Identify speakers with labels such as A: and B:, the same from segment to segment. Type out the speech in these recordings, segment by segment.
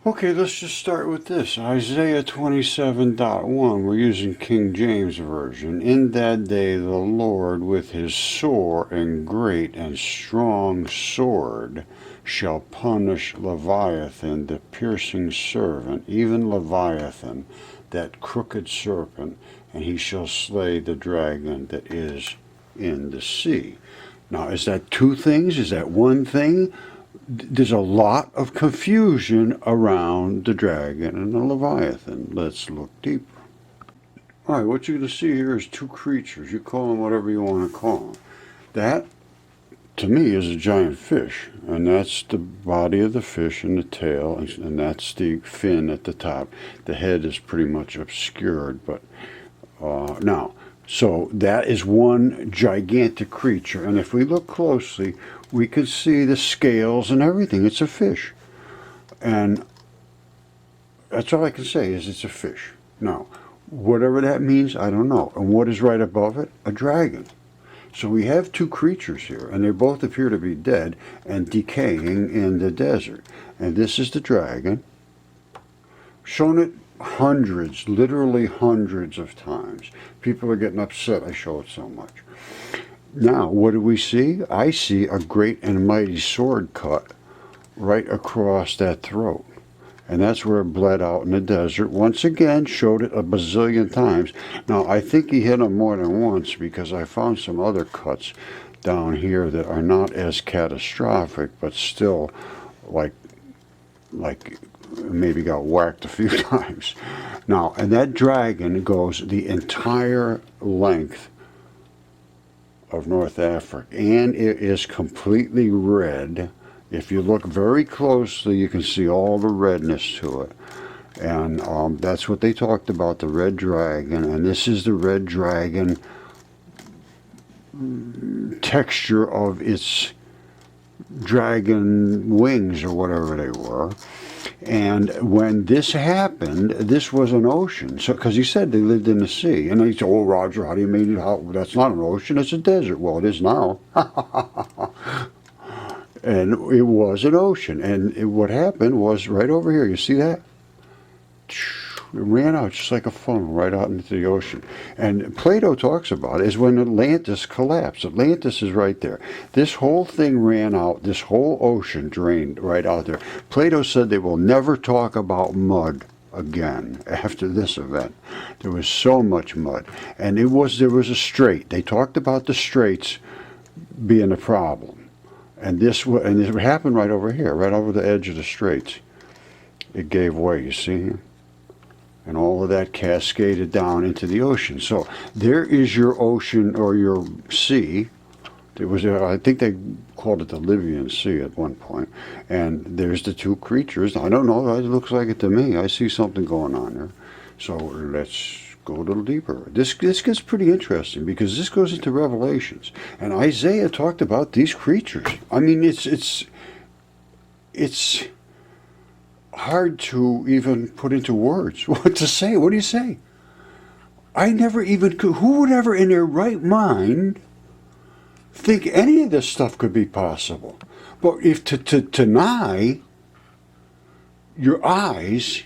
A: Okay, let's just start with this. Isaiah 27:1. We're using King James Version. In that day the Lord with his sore and great and strong sword shall punish Leviathan, the piercing servant, even Leviathan, that crooked serpent, and he shall slay the dragon that is in the sea. Now, is that two things? Is that one thing? There's a lot of confusion around the dragon and the Leviathan. Let's look deeper. All right, what you're going to see here is two creatures. You call them whatever you want to call them. That, to me, is a giant fish, and that's the body of the fish and the tail, and that's the fin at the top. The head is pretty much obscured, but now, so that is one gigantic creature, and if we look closely, we can see the scales and everything. It's a fish, and that's all I can say is it's a fish. Now, whatever that means, I don't know. And what is right above it? A dragon. So we have two creatures here, and they both appear to be dead and decaying in the desert. And this is the dragon. Shown it hundreds, literally hundreds of times. People are getting upset I show it so much. Now, what do we see? I see a great and mighty sword cut right across that throat. And that's where it bled out in the desert. Once again, showed it a bazillion times. Now, I think he hit him more than once because I found some other cuts down here that are not as catastrophic, but still like maybe got whacked a few times. Now, and that dragon goes the entire length of North Africa, and it is completely red. If you look very closely, you can see all the redness to it. And that's what they talked about, the red dragon. And this is the red dragon texture of its dragon wings or whatever they were. And when this happened, this was an ocean. So, because he said they lived in the sea, and they said, "Oh, Roger, how do you mean? That's not an ocean; it's a desert." Well, it is now. And it was an ocean. And what happened was right over here. You see that? It ran out just like a funnel right out into the ocean. And Plato talks about it is when Atlantis collapsed. Atlantis is right there. This whole thing ran out. This whole ocean drained right out there. Plato said they will never talk about mud again after this event. There was so much mud. And there was a strait. They talked about the straits being a problem. And this happened right over here, right over the edge of the straits. It gave way, you see? And all of that cascaded down into the ocean. So there is your ocean or your sea. There was, I think they called it the Libyan Sea at one point. And there's the two creatures. I don't know. It looks like it to me. I see something going on there. So let's go a little deeper. This gets pretty interesting because this goes into Revelations. And Isaiah talked about these creatures. I mean, it's hard to even put into words what to say. What do you say? I never even could. Who would ever in their right mind think any of this stuff could be possible? But if to deny your eyes,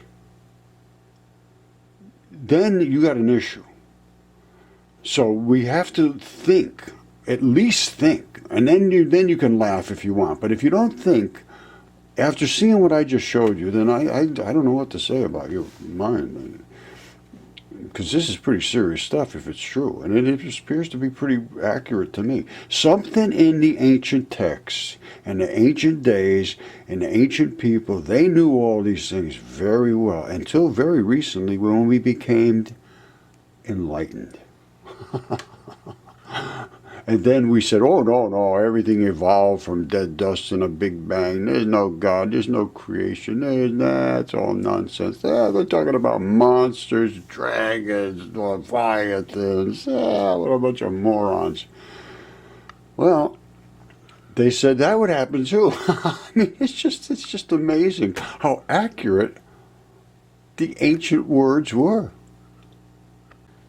A: then you got an issue. So we have to think, at least think, and then you can laugh if you want. But if you don't think, after seeing what I just showed you, then I don't know what to say about your mind. Because this is pretty serious stuff if it's true. And it appears to be pretty accurate to me. Something in the ancient texts and the ancient days and the ancient people, they knew all these things very well. Until very recently when we became enlightened. And then we said, oh, no, everything evolved from dead dust and a big bang. There's no God. There's no creation. That's all nonsense. They're talking about monsters, dragons, leviathans. What a bunch of morons. Well, they said that would happen too. I mean, it's just amazing how accurate the ancient words were.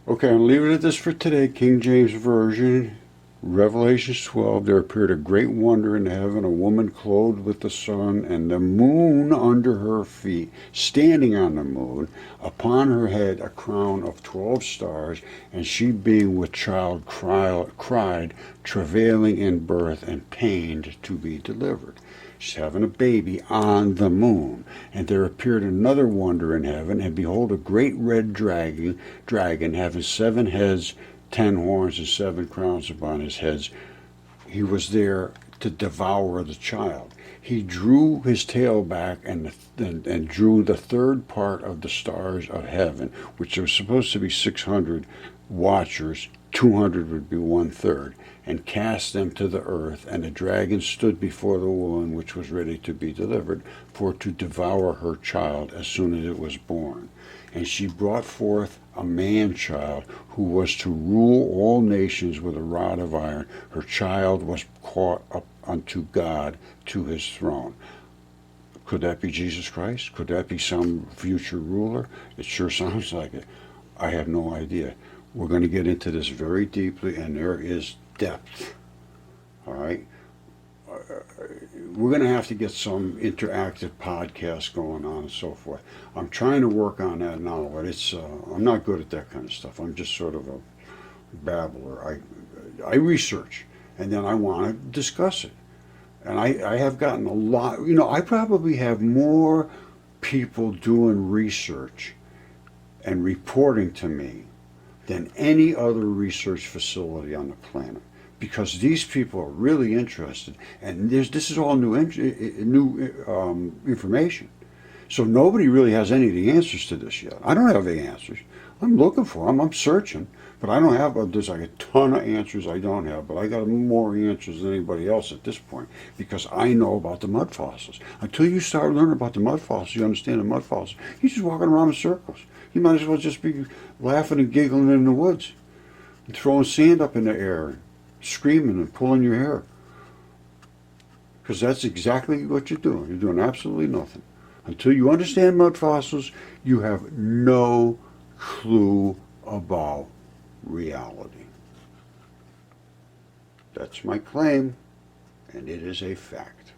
A: Okay, I'll leave it at this for today, King James Version. Revelation 12, there appeared a great wonder in heaven, a woman clothed with the sun and the moon under her feet, standing on the moon, upon her head a crown of 12 stars, and she being with child cried, travailing in birth and pained to be delivered. She's having a baby on the moon. And there appeared another wonder in heaven, and behold, a great red dragon having 7 heads, 10 horns, and 7 crowns upon his heads. He was there to devour the child. He drew his tail back and drew the third part of the stars of heaven, which was supposed to be 600 watchers. 200 would be 1/3, and cast them to the earth. And the dragon stood before the woman which was ready to be delivered, for to devour her child as soon as it was born. And she brought forth a man-child, who was to rule all nations with a rod of iron. Her child was caught up unto God, to his throne. Could that be Jesus Christ? Could that be some future ruler? It sure sounds like it. I have no idea. We're going to get into this very deeply, and there is depth. All right? We're going to have to get some interactive podcasts going on and so forth. I'm trying to work on that now, but I'm not good at that kind of stuff. I'm just sort of a babbler. I research, and then I want to discuss it. And I have gotten a lot, I probably have more people doing research and reporting to me than any other research facility on the planet, because these people are really interested, and this is all new information. So nobody really has any of the answers to this yet. I don't have the answers. I'm looking for them. I'm searching, but I don't have. There's like a ton of answers I don't have, but I got more answers than anybody else at this point, because I know about the mud fossils. Until you start learning about the mud fossils, you understand the mud fossils. You're just walking around in circles. You might as well just be laughing and giggling in the woods, and throwing sand up in the air, screaming and pulling your hair, because that's exactly what you're doing. You're doing absolutely nothing. Until you understand mud fossils, you have no clue about reality. That's my claim, and it is a fact.